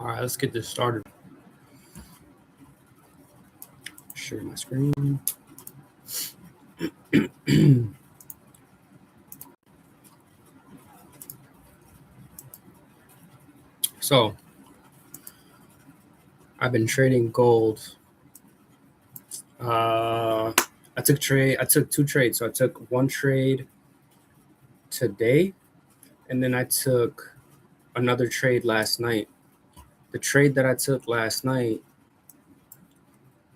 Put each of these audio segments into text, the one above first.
All right, let's get this started. Share my screen. So, I've been trading gold. I took two trades. So I took one trade today, and then I took another trade last night. The trade that I took last night,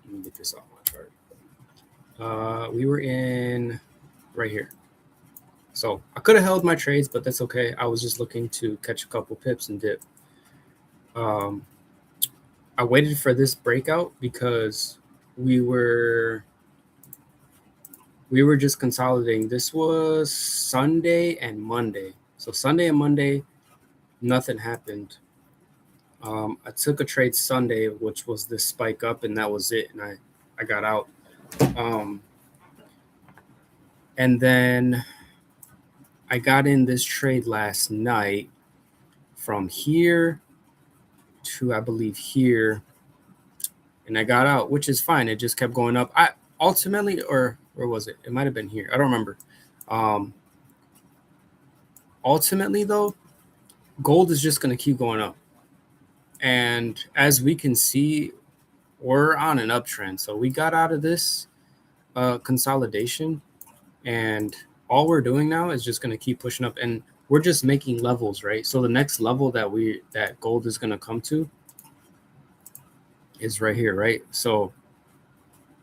let me get this off my chart. We were in right here. So I could have held my trades, but that's okay. I was just looking to catch a couple pips and dip. I waited for this breakout because we were just consolidating. This was Sunday and Monday. So Sunday and Monday, nothing happened. I took a trade Sunday, which was this spike up, and that was it. And I got out. And then I got in this trade last night from here to, I believe, here. And I got out, which is fine. It just kept going up. I ultimately, or where was it? It might have been here. I don't remember. Ultimately, though, gold is just going to keep going up. And as we can see, we're on an uptrend. So we got out of this consolidation, and all we're doing now is just going to keep pushing up, and we're just making levels, right? So the next level that gold is going to come to is right here, right? So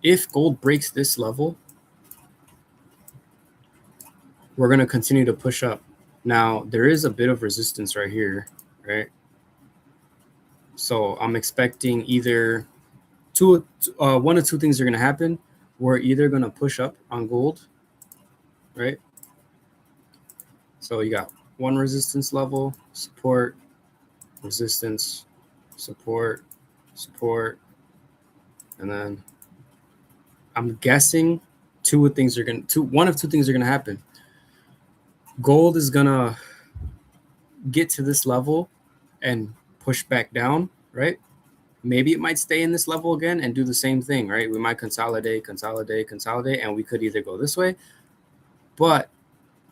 if gold breaks this level, we're going to continue to push up. Now, there is a bit of resistance right here, right? So I'm expecting either one of two things are going to happen. We're either going to push up on gold, right? So you got one resistance level, support, resistance, support, support, and then I'm guessing one of two things are going to happen. Gold is going to get to this level and push back down, right? Maybe it might stay in this level again and do the same thing, right? We might consolidate, and we could either go this way. But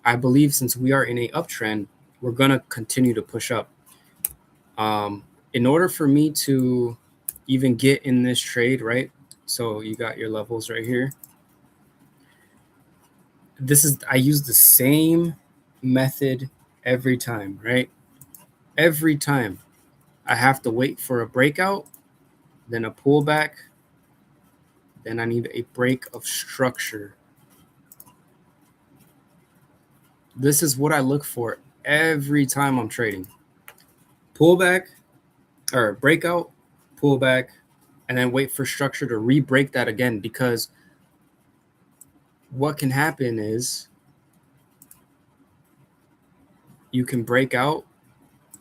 I believe since we are in a uptrend, we're going to continue to push up. In order for me to even get in this trade, right? So you got your levels right here. I use the same method every time, right? Every time I have to wait for a breakout, then a pullback, then I need a break of structure. This is what I look for every time I'm trading. Pullback or breakout, pullback, and then wait for structure to re-break that again, because what can happen is you can break out,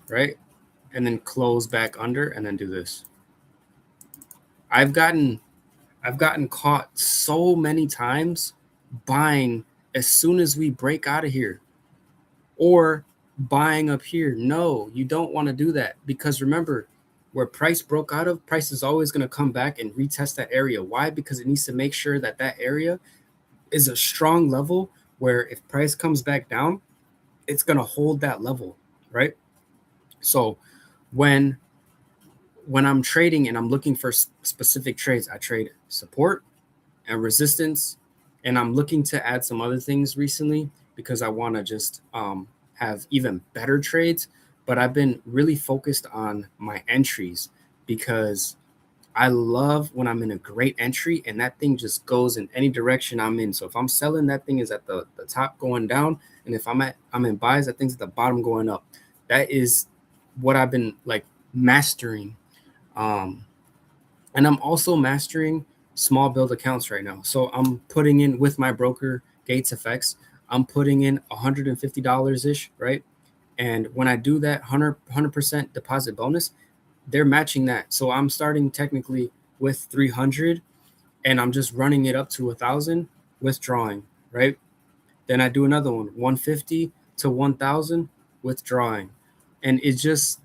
right? And then close back under and then do this. I've gotten caught so many times buying as soon as we break out of here, or buying up here. No, you don't want to do that, because remember, where price broke out of, price is always going to come back and retest that area. Why? Because it needs to make sure that that area is a strong level where if price comes back down, it's going to hold that level, right? So when I'm trading and I'm looking for specific trades, I trade support and resistance, and I'm looking to add some other things recently because I want to just have even better trades. But I've been really focused on my entries, because I love when I'm in a great entry and that thing just goes in any direction I'm in. So if I'm selling, that thing is at the top going down, and if I'm in buys, that thing's at the bottom going up. That is what I've been like mastering. And I'm also mastering small build accounts right now. So I'm putting in, with my broker Gates FX, I'm putting in $150 ish, right? And when I do that 100% deposit bonus, they're matching that. So I'm starting technically with 300, and I'm just running it up to 1,000, withdrawing, right? Then I do another one, 150 to 1,000, withdrawing. And it's just,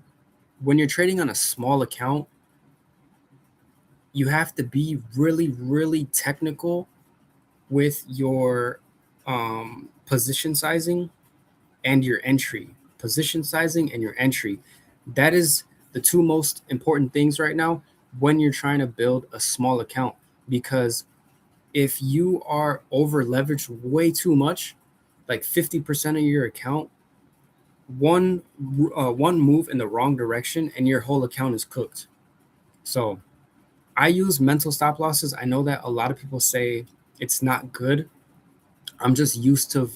when you're trading on a small account, you have to be really, really technical with your position sizing and your entry. Position sizing and your entry. That is the two most important things right now when you're trying to build a small account. Because if you are over leveraged way too much, like 50% of your account, one move in the wrong direction and your whole account is cooked. So I use mental stop losses. I know that a lot of people say it's not good. I'm just used to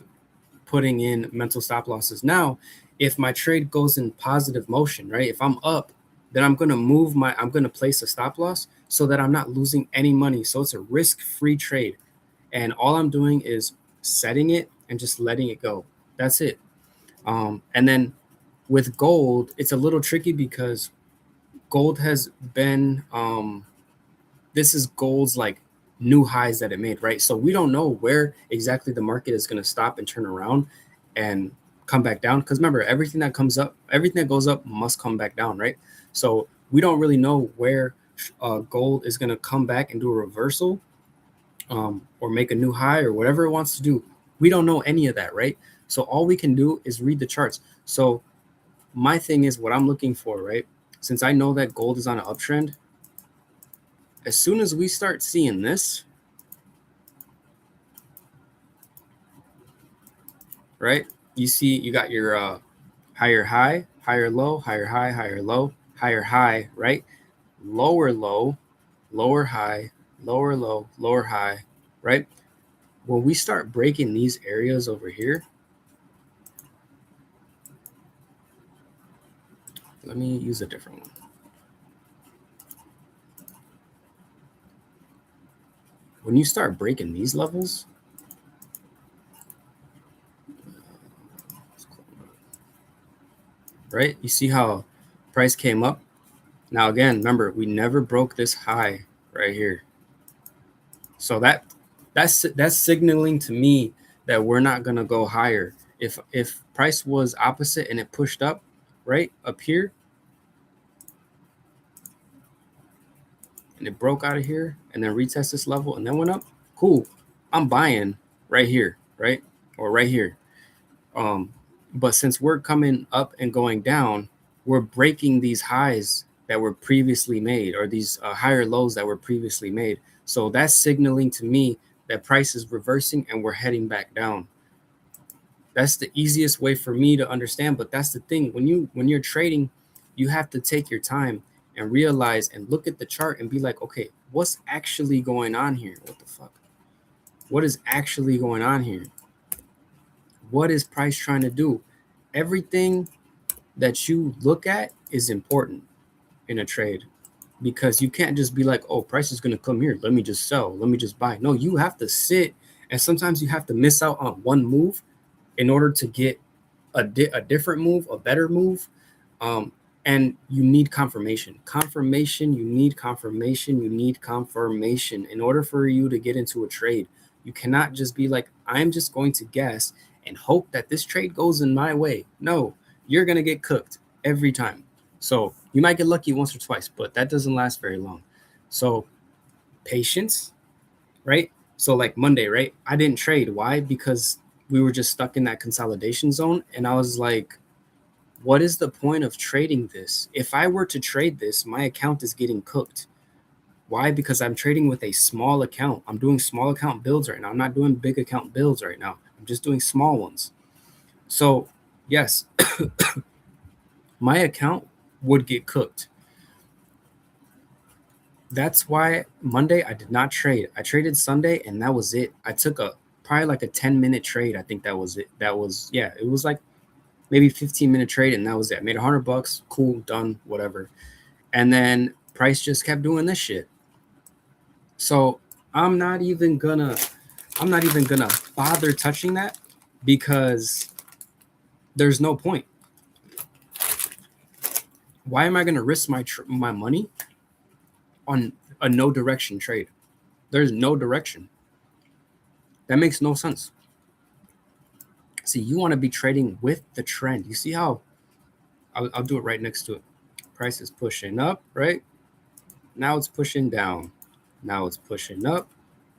putting in mental stop losses. Now, if my trade goes in positive motion, right? If I'm up, then I'm going to place a stop loss so that I'm not losing any money. So it's a risk-free trade. And all I'm doing is setting it and just letting it go. That's it. And then with gold, it's a little tricky because gold has been, this is gold's like new highs that it made, right? So we don't know where exactly the market is going to stop and turn around and come back down. Because remember, everything that goes up must come back down, right? So we don't really know where gold is going to come back and do a reversal or make a new high or whatever it wants to do. We don't know any of that, right? So all we can do is read the charts. So my thing is what I'm looking for, right? Since I know that gold is on an uptrend, as soon as we start seeing this, right? You got your higher high, higher low, higher high, higher low, higher high, right? Lower low, lower high, lower low, lower high, right? When we start breaking these areas over here, let me use a different one. When you start breaking these levels, right? You see how price came up? Now, again, remember, we never broke this high right here. So that's signaling to me that we're not going to go higher. If price was opposite and it pushed up, right, up here, and it broke out of here and then retest this level and then went up, cool. I'm buying right here, right? Or right here. But since we're coming up and going down, we're breaking these highs that were previously made or these higher lows that were previously made. So that's signaling to me that price is reversing and we're heading back down. That's the easiest way for me to understand. But that's the thing. When you're trading, you have to take your time and realize and look at the chart and be like, okay, what's actually going on here? What the fuck? What is actually going on here? What is price trying to do? Everything that you look at is important in a trade because you can't just be like, oh, price is going to come here. Let me just sell. Let me just buy. No, you have to sit. And sometimes you have to miss out on one move in order to get a different move, a better move. And you need confirmation. You need confirmation in order for you to get into a trade. You cannot just be like, I'm just going to guess and hope that this trade goes in my way. No, you're going to get cooked every time. So you might get lucky once or twice, but that doesn't last very long. So patience, right? So like Monday, right? I didn't trade. Why? Because we were just stuck in that consolidation zone. And I was like, what is the point of trading this? If I were to trade this, my account is getting cooked. Why? Because I'm trading with a small account. I'm doing small account builds right now. I'm not doing big account builds right now. I'm just doing small ones. So yes, my account would get cooked. That's why Monday I did not trade. I traded Sunday and that was it. I took probably like a 10-minute trade. I think that was it. It was like maybe 15-minute trade and that was it. I made $100. Cool, done, whatever. And then price just kept doing this shit. So I'm not even gonna bother touching that because there's no point. Why am I gonna risk my money on a no direction trade? There's no direction. That makes no sense. See, you want to be trading with the trend. You see how I'll do it right next to it. Price is pushing up, right? Now it's pushing down. Now it's pushing up.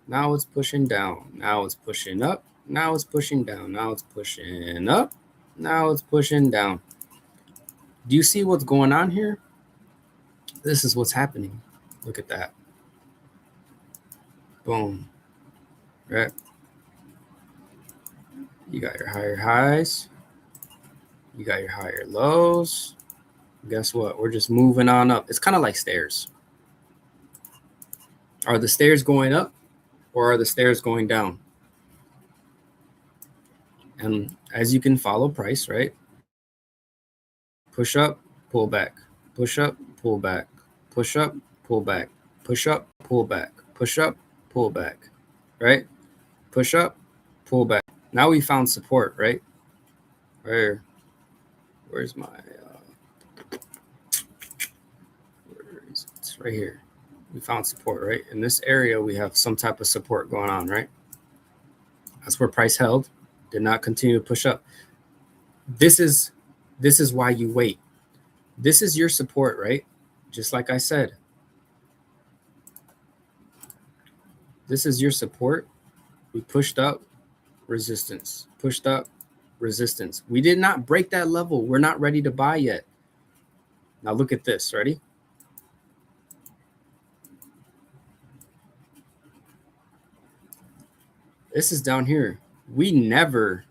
Now it's pushing down. Now it's pushing up. Now it's pushing down. Now it's pushing up. Now it's pushing down. Do you see what's going on here? This is what's happening. Look at that. Boom. Right? You got your higher highs. You got your higher lows. Guess what? We're just moving on up. It's kind of like stairs. Are the stairs going up or are the stairs going down? And as you can follow price, right? Push up, pull back, push up, pull back, push up, pull back, push up, pull back, push up, pull back, right? Push up, pull back. Now we found support, right? Where's my, it's right here. We found support, right? In this area, we have some type of support going on, right? That's where price held, did not continue to push up. This is why you wait. This is your support, right? Just like I said, this is your support. We pushed up, resistance, pushed up, resistance. We did not break that level. We're not ready to buy yet. Now look at this, ready? This is down here. We never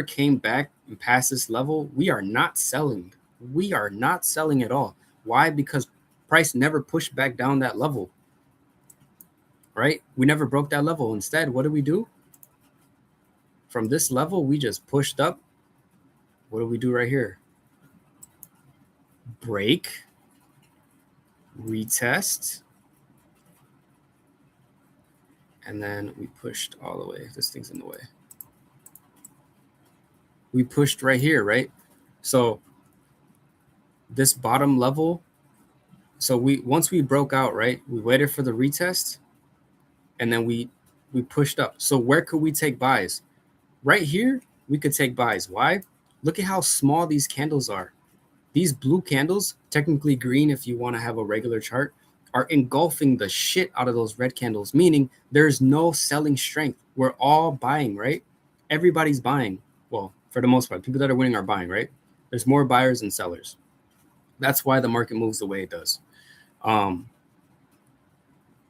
came back and past this level. We are not selling. We are not selling at all. Why? Because price never pushed back down that level, right? We never broke that level. Instead, what do we do? From this level, we just pushed up. What do we do right here? Break, retest, and then we pushed all the way. This thing's in the way. We pushed right here, right? So this bottom level, so once we broke out, right, we waited for the retest, and then we pushed up. So where could we take buys? Right here, we could take buys. Why? Look at how small these candles are. These blue candles, technically green if you want to have a regular chart, are engulfing the shit out of those red candles, meaning there's no selling strength. We're all buying, right? Everybody's buying. Well, for the most part, people that are winning are buying, right? There's more buyers than sellers. That's why the market moves the way it does.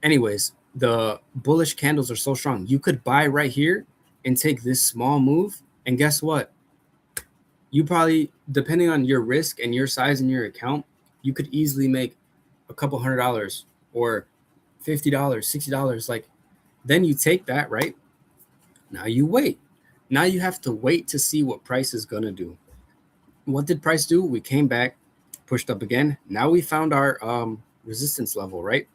Anyways, the bullish candles are so strong. You could buy right here and take this small move. And guess what? You probably, depending on your risk and your size in your account, you could easily make a couple $100 or $50, $60. Like, then you take that, right? Now you wait. Now you have to wait to see what price is going to do. What did price do? We came back, pushed up again. Now we found our resistance level, right?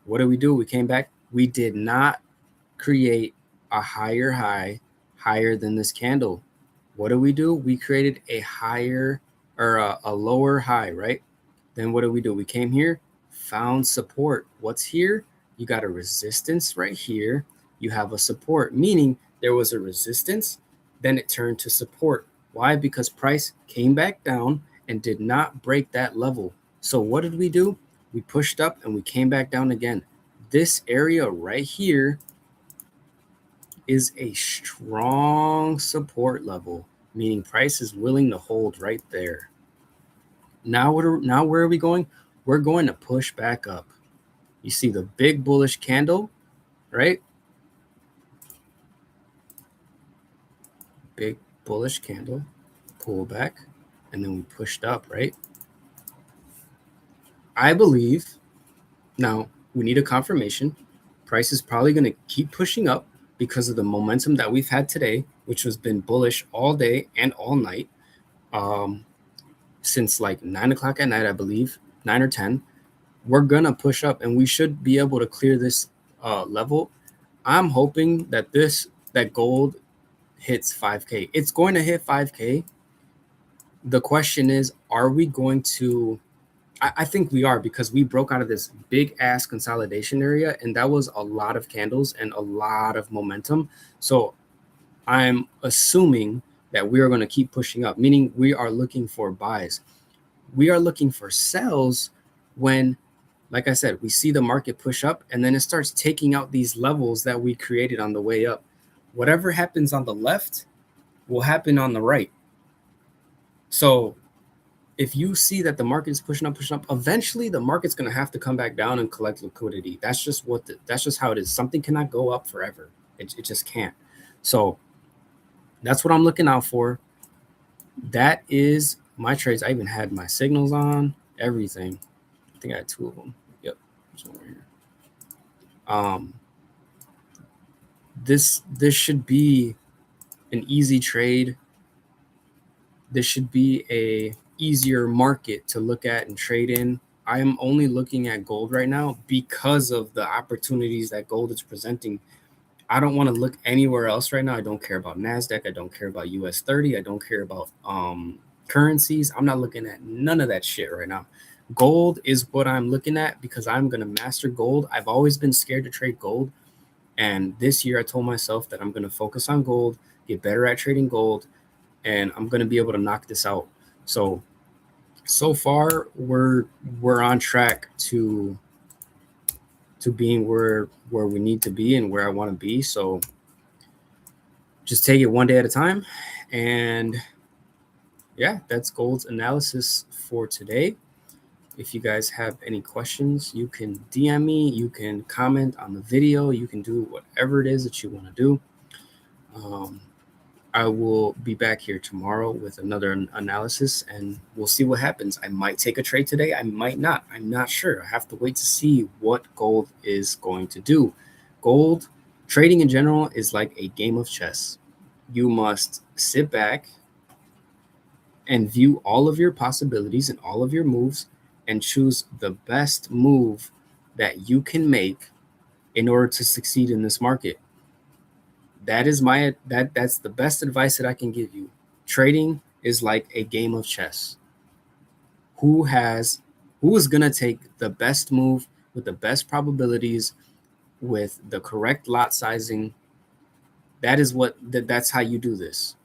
What did we do? We came back. We did not create a higher high higher than this candle. What do? We created a higher or a lower high, right? Then what do? We came here, found support. What's here? You got a resistance right here. You have a support, meaning there was a resistance, then it turned to support. Why? Because price came back down and did not break that level. So what did we do? We pushed up and we came back down again. This area right here is a strong support level, meaning price is willing to hold right there. Now where are we going? We're going to push back up. You see the big bullish candle, right? Big bullish candle, pull back, and then we pushed up, right? I believe now we need a confirmation. Price is probably going to keep pushing up because of the momentum that we've had today, which has been bullish all day and all night, since like 9 o'clock at night, I believe, 9 or 10. We're going to push up and we should be able to clear this level. I'm hoping that that gold hits 5K. It's going to hit 5K. The question is, are we going to... I think we are, because we broke out of this big ass consolidation area, and that was a lot of candles and a lot of momentum. So I'm assuming that we are going to keep pushing up, meaning we are looking for buys. We are looking for sells when, like I said, we see the market push up and then it starts taking out these levels that we created on the way up. Whatever happens on the left will happen on the right. So if you see that the market is pushing up, eventually the market's going to have to come back down and collect liquidity. That's just that's just how it is. Something cannot go up forever. It just can't. So that's what I'm looking out for. That is my trades. I even had my signals on, everything. I think I had 2 of them. Yep. Somewhere here. This should be an easy trade. This should be a easier market to look at and trade in. I am only looking at gold right now because of the opportunities that gold is presenting. I don't want to look anywhere else right now. I don't care about NASDAQ. I don't care about US 30. I don't care about currencies. I'm not looking at none of that shit right now. Gold is what I'm looking at because I'm going to master gold. I've always been scared to trade gold. And this year I told myself that I'm going to focus on gold, get better at trading gold, and I'm going to be able to knock this out. So far we're on track to being where we need to be and where I want to be. So just take it one day at a time. And yeah, that's gold's analysis for today. If you guys have any questions, you can DM me, you can comment on the video, you can do whatever it is that you want to do. I will be back here tomorrow with another analysis and we'll see what happens. I might take a trade today. I might not. I'm not sure. I have to wait to see what gold is going to do. Gold trading in general is like a game of chess. You must sit back and view all of your possibilities and all of your moves and choose the best move that you can make in order to succeed in this market. That is that's the best advice that I can give you. Trading is like a game of chess. Who is going to take the best move with the best probabilities with the correct lot sizing? That's how you do this.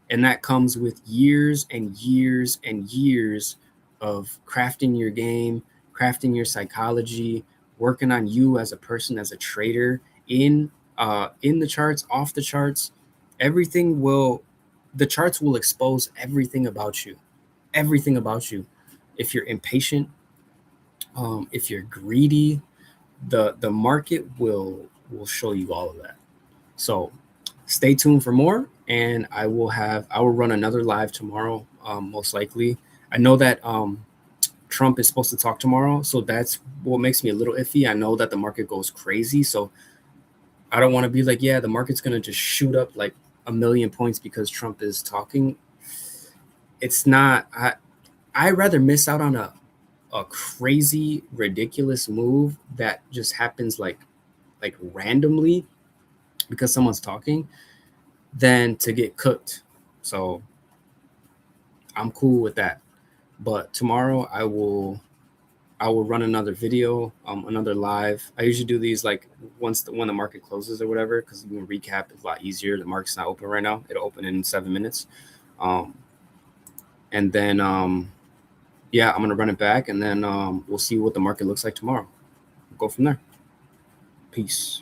And that comes with years and years and years of crafting your game, crafting your psychology, working on you as a person, as a trader in the charts, off the charts. The charts will expose everything about you. Everything about you. If you're impatient, if you're greedy, the market will show you all of that. So stay tuned for more, and I will run another live tomorrow, most likely. I know that Trump is supposed to talk tomorrow, so that's what makes me a little iffy. I know that the market goes crazy, so I don't want to be like, yeah, the market's going to just shoot up like 1,000,000 points because Trump is talking. It's not. I'd rather miss out on a crazy, ridiculous move that just happens like randomly because someone's talking than to get cooked. So I'm cool with that. But tomorrow I will run another video, another live. I usually do these like when the market closes or whatever, because you can recap is a lot easier. The market's not open right now. It'll open in 7 minutes. And then yeah, I'm gonna run it back, and then we'll see what the market looks like tomorrow. We'll go from there. Peace.